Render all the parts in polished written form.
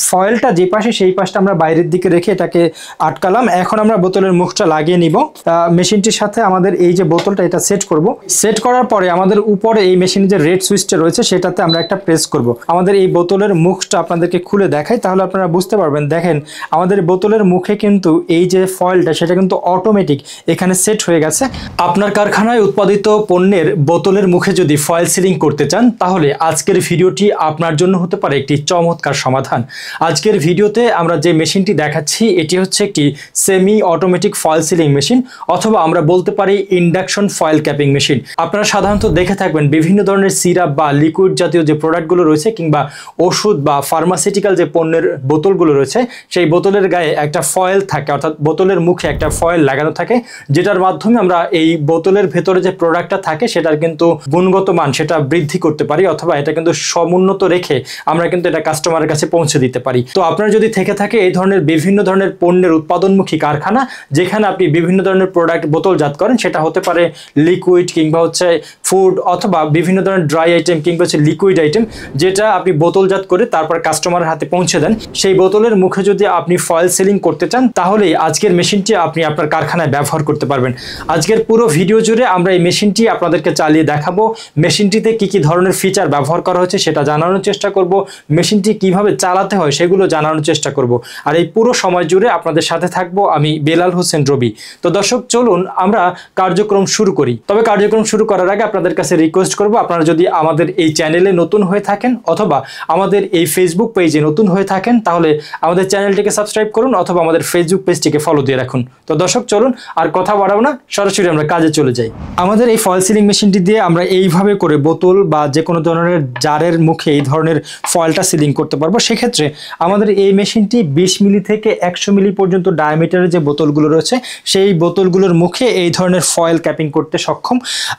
ফয়েলটা যে পাশে সেই পাশটা আমরা বাইরের দিকে রেখে এটাকে আটকালাম। এখন আমরা বোতলের মুখটা লাগিয়ে নিব। মেশিনটির সাথে আমাদের এই যে বোতলটা এটা সেট করব। সেট করার পরে আমাদের উপরে এই মেশিনে যে রেড সুইচটা রয়েছে সেটাতে আমরা একটা প্রেস করব। আমাদের এই বোতলের মুখটা আপনাদেরকে খুলে দেখাই, তাহলে আপনারা বুঝতে পারবেন। দেখেন আমাদের বোতলের মুখে কিন্তু এই যে ফয়েলটা সেটা কিন্তু অটোমেটিক এখানে সেট হয়ে গেছে। আপনার কারখানায় উৎপাদিত পণ্যের বোতলের মুখে যদি ফয়েল সিলিং করতে চান তাহলে আজকের ভিডিওটি আপনার জন্য হতে পারে একটি চমৎকার সমাধান। আজকের ভিডিওতে আমরা যে মেশিনটি দেখাচ্ছি এটি হচ্ছে একটি semi automatic foil sealing machine, অথবা আমরা বলতে পারি ইন্ডাকশন ফয়েল ক্যাপিং মেশিন। আপনারা সাধারণত দেখে থাকবেন বিভিন্ন ধরনের সিরাপ বা লিকুইড জাতীয় যে প্রোডাক্টগুলো রয়েছে কিংবা ওষুধ বা ফার্মাসিউটিক্যাল যে পণ্যের বোতলগুলো রয়েছে সেই বোতলের গায়ে একটা ফয়েল থাকে, অর্থাৎ বোতলের মুখে একটা ফয়েল লাগানো থাকে, যেটার মাধ্যমে আমরা এই বোতলের ভেতরে যে প্রোডাক্টটা থাকে সেটার কিন্তু গুণগত মান সেটা বৃদ্ধি করতে পারি, অথবা এটা কিন্তু সমুন্নত রেখে আমরা কিন্তু এটা কাস্টমারের কাছে পৌঁছে দিতে পারি। তো আপনার যদি থেকে থাকে এই ধরনের বিভিন্ন ধরনের পণ্যের উৎপাদনমুখী কারখানা যেখানে আপনি বিভিন্ন ধরনের প্রোডাক্ট বোতলজাত করেন, সেটা হতে পারে লিকুইড কিংবা হচ্ছে ফুড, অথবা বিভিন্ন ধরনের ড্রাই আইটেম কিংবা হচ্ছে লিকুইড আইটেম, যেটা আপনি বোতলজাত করে তারপর কাস্টমারের হাতে পৌঁছে দেন, সেই বোতলের মুখে যদি আপনি ফয়েল সিলিং করতে চান তাহলে আজকের মেশিনটি আপনি আপনার কারখানায় ব্যবহার করতে পারবেন। আজকের পুরো ভিডিও জুড়ে আমরা এই মেশিনটি আপনাদেরকে চালিয়ে দেখাবো। মেশিনটিতে কি কি ধরনের ফিচার ব্যবহার করা হয়েছে সেটা জানানোর চেষ্টা করব, মেশিনটি কিভাবে চালাতে হয় সেগুলো জানানোর চেষ্টা করব। আর এই পুরো সময় জুড়ে আপনাদের সাথে থাকবো আমি বেলাল হোসেন রবি। তো দর্শক চলুন আমরা কার্যক্রম শুরু করি। তবে কার্যক্রম শুরু করার আগে আপনাদের কাছে রিকোয়েস্ট করব, আপনারা যদি আমাদের এই চ্যানেলে নতুন হয়ে থাকেন অথবা আমাদের এই ফেসবুক পেজে নতুন হয়ে থাকেন তাহলে আমাদের চ্যানেলটিকে সাবস্ক্রাইব করুন অথবা আমাদের ফেসবুক পেজটিকে ফলো দিয়ে রাখুন। তো দর্শক চলুন আর কথা বাড়াবো না, সরাসরি আমরা কাজে চলে যাই। আমাদের এই ফয়েল সিলিং মেশিনটি দিয়ে আমরা এইভাবে করে বোতল বা যে কোনো ধরনের জারের মুখে এই ধরনের ফয়েলটা সিলিং করতে পারবো। সেক্ষেত্রে আমাদের এই মেশিনটি 20 মিলি থেকে 100 মিলি পর্যন্ত ডায়ামিটারের যে বোতলগুলো রয়েছে সেই বোতলগুলোর মুখে এই ধরনের ফয়েল ক্যাপিং করতে সক্ষম।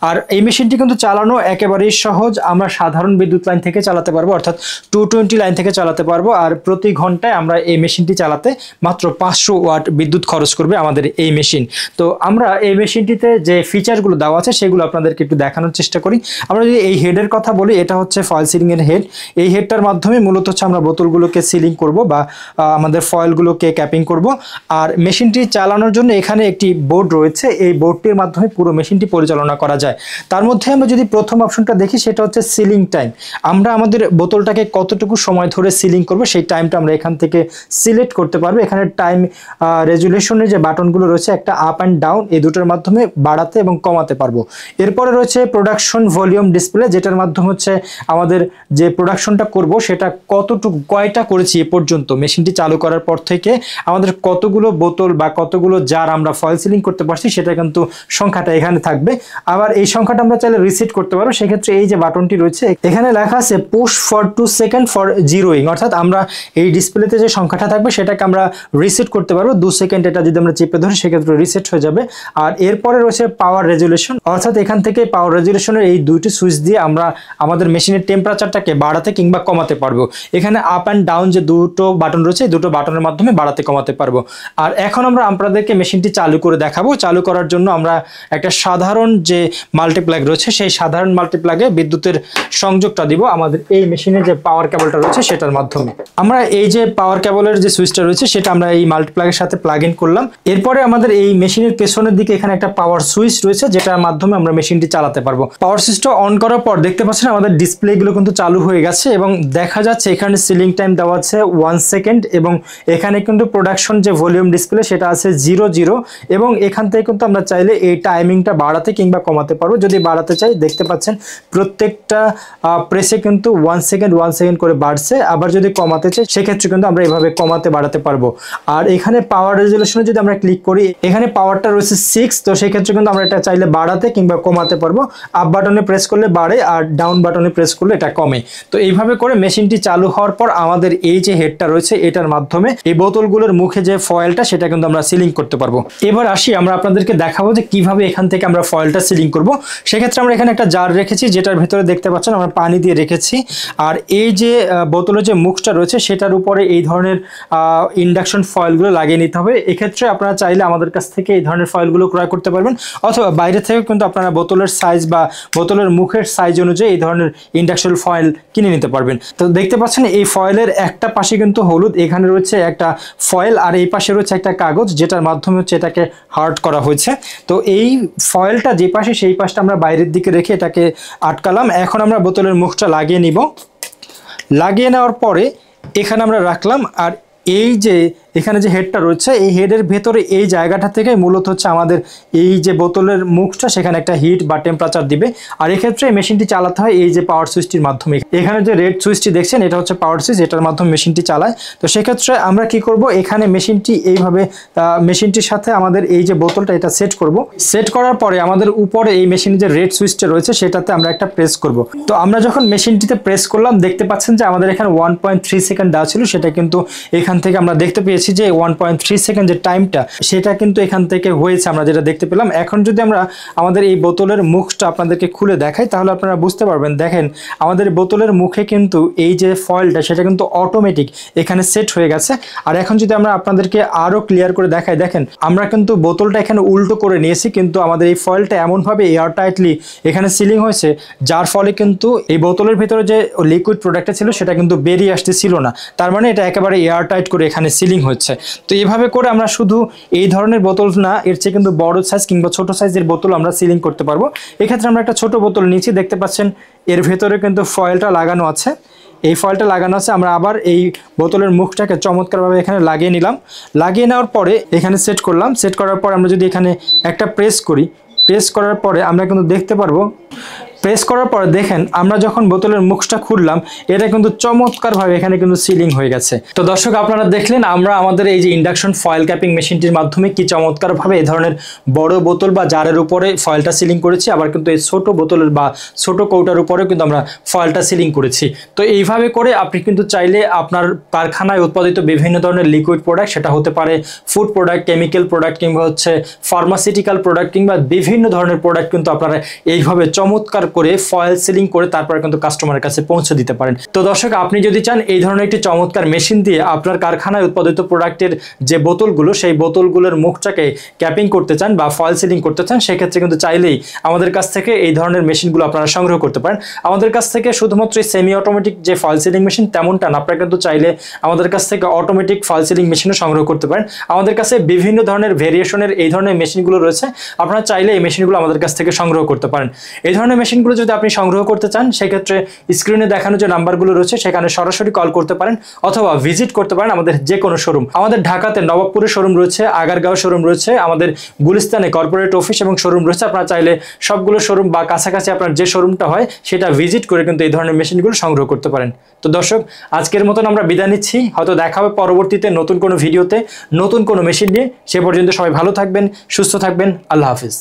আর এই মেশিনটি কিন্তু চালানো একেবারেই সহজ। আমরা সাধারণ বিদ্যুৎ লাইন থেকে চালাতে পারবো, অর্থাৎ 220 লাইন থেকে চালাতে পারবো। আর প্রতি ঘন্টায় আমরা এই মেশিনটি চালাতে মাত্র 500 ওয়াট বিদ্যুৎ খরচ করবে আমাদের এই মেশিন। তো আমরা এই মেশিনটিতে যে ফিচারগুলো দেওয়া আছে সেগুলো আপনাদেরকে একটু দেখানোর চেষ্টা করি। আমরা যদি এই হেডের কথা বলি, এটা হচ্ছে ফয়েল সিলিং এর হেড। এই হেডটার মাধ্যমে মূলত হচ্ছে আমরা বোতলগুলোকে সিলিং করব বা আমাদের ফয়েলগুলোকে ক্যাপিং করব। আর মেশিনটি চালানোর জন্য এখানে একটি বোর্ড রয়েছে, এই বোর্ডটির মাধ্যমে পুরো মেশিনটি পরিচালনা করা যায়। তার মধ্যে আমরা যদি প্রথম অপশনটা দেখি সেটা হচ্ছে সিলিং টাইম। আমরা আমাদের বোতলটাকে কতটুকু সময় ধরে সিলিং করব সেই টাইমটা আমরা এখান থেকে সিলেক্ট করতে পারবো। এখানে টাইম রেজুলেশনের যে বাটনগুলো রয়েছে একটা আপ অ্যান্ড ডাউন, এই দুটোর মাধ্যমে বাড়াতে এবং কমাতে পারবো। এরপরে রয়েছে প্রোডাকশন ভলিউম ডিসপ্লে, যেটার মাধ্যমে হচ্ছে আমাদের যে প্রোডাকশনটা করব সেটা কতটুকু কয়টা করেছি এ পর্যন্ত মেশিনটি চালু করার পর থেকে আমাদের কতগুলো বোতল বা কতগুলো জার আমরা ফয়েল সিলিং করতে পারছি সেটা কিন্তু সংখ্যাটা এখানে থাকবে। আবার এই সংখ্যাটা আমরা চাইলে রিসেট করতে পারবো। সেক্ষেত্রে এই যে বাটনটি রয়েছে এখানে লেখা আছে পুশ ফর 2 সেকেন্ড ফর জিরোইং, অর্থাৎ আমরা এই ডিসপ্লেতে যে সংখ্যাটা থাকবে সেটাকে আমরা রিসেট করতে পারবো। 2 সেকেন্ড এটা যদি আমরা চেপে ধরি সেক্ষেত্রে রিসেট হয়ে যাবে। আর এরপরে রয়েছে পাওয়ার রেজুলেশন, অর্থাৎ এখান থেকে পাওয়ার রেজুলেশনের এই দুইটি সুইচ দিয়ে আমরা আমাদের মেশিনের টেম্পারেচারটাকে বাড়াতে কিংবা কমাতে পারবো। এখানে আপ অ্যান্ড ডাউন যে দুটো বাটন রয়েছে এই দুটো বাটনের মাধ্যমে বাড়াতে কমাতে পারবো। আর এখন আমরা আপনাদেরকে মেশিনটি চালু করে দেখাবো। চালু করার জন্য আমরা একটা সাধারণ যে মাল্টিপ্লাগ রয়েছে সেই সাধারণ মাল্টিপ্লাগে বিদ্যুতের সংযোগটা দিব আমাদের এই মেশিনের যে পাওয়ার কেবলটা রয়েছে সেটার মাধ্যমে। আমরা এই যে পাওয়ার কেবলের যে সুইচটা রয়েছে সেটা আমরা এই মাল্টিপ্লাগের সাথে প্লাগ ইন করলাম। এরপরে আমাদের এই মেশিনের পেছনের দিকে এখানে একটা পাওয়ার সুইচ রয়েছে যেটার মাধ্যমে আমরা মেশিনটি চালাতে পারবো। পাওয়ার সুইচটা অন করার পর দেখতে পাচ্ছেন আমাদের ডিসপ্লেগুলো কিন্তু চালু হয়ে গেছে এবং দেখা যাচ্ছে এখানে সিলিং টাইম দেওয়া আছে 1 সেকেন্ড এবং এখানে কিন্তু প্রোডাকশন যে ভলিউম ডিসপ্লে সেটা আছে 00 এবং এখান থেকে কিন্তু আমরা চাইলে এই টাইমিংটা বাড়াতে কিংবা কমাতে পারবো। যদি বাড়াতে চাই দেখতে পাচ্ছেন প্রত্যেকটা প্রেসে কিন্তু 1 সেকেন্ড করে বাড়ছে। আবার যদি কমাতে চাই সেক্ষেত্রে কিন্তু আমরা এভাবে কমাতে বাড়াতে পারবো। আর এখানে পাওয়ার রেজুলেশনে যদি আমরা ক্লিক করি এখানে পাওয়ারটা রয়েছে 6, তো সেক্ষেত্রে কিন্তু আমরা এটা চাইলে বাড়াতে কিংবা কমাতে পারবো। আপ বাটনে প্রেস করলে বাড়ে আর ডাউন বাটনে প্রেস করলে এটা কমে। তো এইভাবে করে মেশিনটি চালু হওয়ার পর আমাদের এই যে হেডটা রয়েছে এটার মাধ্যমে এই বোতলগুলোর মুখে যে ফয়েলটা সেটা কিন্তু আমরা সিলিং করতে পারবো। এবার আসি আমরা আপনাদেরকে দেখাবো যে কিভাবে এখান থেকে আমরা ফয়েলটা সিলিং করব। সেক্ষেত্রে সেক্ষেত্রে আমরা এখানে একটা জার রেখেছি, যেটার ভিতরে দেখতে পাচ্ছেন আমরা পানি দিয়ে রেখেছি। আর এই যে বোতলের যে মুখটা রয়েছে সেটার উপরে এই ধরনের ইন্ডাকশন ফয়েলগুলো লাগিয়ে নিতে হবে। এক্ষেত্রে আপনারা চাইলে আমাদের কাছ থেকে এই ধরনের ফয়েলগুলো ক্রয় করতে পারবেন, অথবা বাইরে থেকে কিন্তু আপনারা বোতলের সাইজ বা বোতলের মুখের সাইজ অনুযায়ী এই ধরনের ইন্ডাকশন ফয়েল কিনে নিতে পারবেন। তো দেখতে পাচ্ছেন এই ফয়েলের একটা পাশে কিন্তু হলুদ, এখানে রয়েছে একটা ফয়েল, আর এই পাশে রয়েছে একটা কাগজ যেটার মাধ্যমে হচ্ছে এটাকে হার্ড করা হয়েছে। তো এই ফয়েলটা যে পাশে সেই পাশটা আমরা বাইরের দিকে রেখে এটাকে আটকালাম। এখন আমরা বোতলের মুখটা লাগিয়ে নিব। লাগিয়ে নেওয়ার পরে এখানে আমরা রাখলাম, আর এই যে এখানে যে হেডটা রয়েছে এই হেডের ভেতরে এই জায়গাটা থেকে মূলত হচ্ছে আমাদের এই যে বোতলের মুখটা সেখানে একটা হিট বা টেম্পারেচার দিবে। আর এক্ষেত্রে মেশিনটি চালাতে হয় এই যে পাওয়ার সুইচটির মাধ্যমে। এখানে যে রেড সুইচটি দেখছেন এটা হচ্ছে পাওয়ার সুইচ, এটার মাধ্যমে মেশিনটি চালায়। তো সেক্ষেত্রে আমরা কি করব, এখানে মেশিনটি এইভাবে মেশিনটির সাথে আমাদের এই যে বোতলটা এটা সেট করব। সেট করার পরে আমাদের উপরে এই মেশিনের যে রেড সুইচটা রয়েছে সেটাতে আমরা একটা প্রেস করব। তো আমরা যখন মেশিনটিতে প্রেস করলাম দেখতে পাচ্ছেন যে আমাদের এখানে 1.3 সেকেন্ড দেওয়া ছিল, সেটা কিন্তু এখান থেকে আমরা দেখতে পেয়েছি যে 1.3 সেকেন্ড যে টাইমটা সেটা কিন্তু এখান থেকে হয়েছে, আমরা যেটা দেখতে পেলাম। এখন যদি আমরা আমাদের এই বোতলের মুখটা আপনাদেরকে খুলে দেখাই তাহলে আপনারা বুঝতে পারবেন। দেখেন আমাদের বোতলের মুখে কিন্তু এই যে ফয়েলটা সেটা কিন্তু অটোমেটিক এখানে সেট হয়ে গেছে। আর এখন যদি আমরা আপনাদেরকে আরো ক্লিয়ার করে দেখাই, দেখেন আমরা কিন্তু বোতলটা এখানে উল্টো করে নিয়েছি, কিন্তু আমাদের এই ফয়েলটা এমনভাবে এয়ার টাইটলি এখানে সিলিং হয়েছে যার ফলে কিন্তু এই বোতলের ভিতরে যে লিকুইড প্রোডাক্টটা ছিল সেটা কিন্তু বেরিয়ে আসতেছিল না। তার মানে এটা একেবারে এয়ার টাইট করে এখানে সিলিং হচ্ছে। তো এইভাবে করে আমরা শুধু এই ধরনের বোতল না, এর চেয়ে কিন্তু বড় সাইজ কিংবা ছোট সাইজের বোতল আমরা সিলিং করতে পারবো। এক্ষেত্রে আমরা একটা ছোট বোতল নিয়েছি, দেখতে পাচ্ছেন এর ভেতরে কিন্তু ফয়েলটা লাগানো আছে। এই ফয়েলটা লাগানো আছে, আমরা আবার এই বোতলের মুখটাকে চমৎকারভাবে এখানে লাগিয়ে নিলাম। লাগিয়ে নেওয়ার পরে এখানে সেট করলাম। সেট করার পর আমরা যদি এখানে একটা প্রেস করি, প্রেস করার পরে আমরা কিন্তু দেখতে পারবো, প্রেস করার পরে দেখেন আমরা যখন বোতলের মুখটা খুললাম এটা কিন্তু চমৎকারভাবে এখানে কিন্তু সিলিং হয়ে গেছে। তো দর্শক আপনারা দেখলেন আমরা আমাদের এই যে ইন্ডাকশন ফয়েল ক্যাপিং মেশিনটির মাধ্যমে কি চমৎকারভাবে এই ধরনের বড় বোতল বা জারের উপরে ফয়েলটা সিলিং করেছি, আবার কিন্তু এই ছোট বোতলের বা ছোট কৌটার উপরেও কিন্তু আমরা ফয়েলটা সিলিং করেছি। তো এইভাবে করে আপনি কিন্তু চাইলে আপনার কারখানায় উৎপাদিত বিভিন্ন ধরনের লিকুইড প্রোডাক্ট, সেটা হতে পারে ফুড প্রোডাক্ট, কেমিক্যাল প্রোডাক্ট কিংবা হচ্ছে ফার্মাসিউটিক্যাল প্রোডাক্ট কিংবা বিভিন্ন ধরনের প্রোডাক্ট কিন্তু আপনারা এইভাবে চমৎকার করে ফয়েল সিলিং করে তারপরে কিন্তু কাস্টমারের কাছে পৌঁছে দিতে পারেন। তো দর্শক আপনি যদি চান এই ধরনের একটি চমৎকার মেশিন দিয়ে আপনার কারখানায় উৎপাদিত প্রোডাক্টের যে বোতলগুলো সেই বোতলগুলোর মুখটাকে ক্যাপিং করতে চান বা ফয়েল সিলিং করতে চান, সেক্ষেত্রে কিন্তু চাইলেই আমাদের কাছ থেকে এই ধরনের মেশিনগুলো আপনারা সংগ্রহ করতে পারেন। আমাদের কাছ থেকে শুধুমাত্র সেমি অটোমেটিক যে ফয়েল সিলিং মেশিন তেমনটা না, আপনারা কিন্তু চাইলে আমাদের কাছ থেকে অটোমেটিক ফয়েল সিলিং মেশিনও সংগ্রহ করতে পারেন। আমাদের কাছে বিভিন্ন ধরনের ভেরিয়েশনের এই ধরনের মেশিনগুলো রয়েছে, আপনারা চাইলে এই মেশিনগুলো আমাদের কাছ থেকে সংগ্রহ করতে পারেন। এই ধরনের মেশিনগুলো যদি আপনি সংগ্রহ করতে চান সেক্ষেত্রে স্ক্রিনে দেখানো যে নাম্বারগুলো রয়েছে সেখানে সরাসরি কল করতে পারেন অথবা ভিজিট করতে পারেন আমাদের যে কোনো শোরুম। আমাদের ঢাকাতে নবাবপুরে শোরুম রয়েছে, আগারগাঁও শোরুম রয়েছে, আমাদের গুলিস্তানে কর্পোরেট অফিস এবং শোরুম রয়েছে। আপনারা চাইলে সবগুলো শোরুম বা কাছাকাছি আপনার যে শোরুমটা হয় সেটা ভিজিট করে কিন্তু এই ধরনের মেশিনগুলো সংগ্রহ করতে পারেন। তো দর্শক আজকের মতন আমরা বিদায় নিচ্ছি, হয়তো দেখা হবে পরবর্তীতে নতুন কোনো ভিডিওতে নতুন কোনো মেশিন নিয়ে। সে পর্যন্ত সবাই ভালো থাকবেন, সুস্থ থাকবেন। আল্লাহ হাফিজ।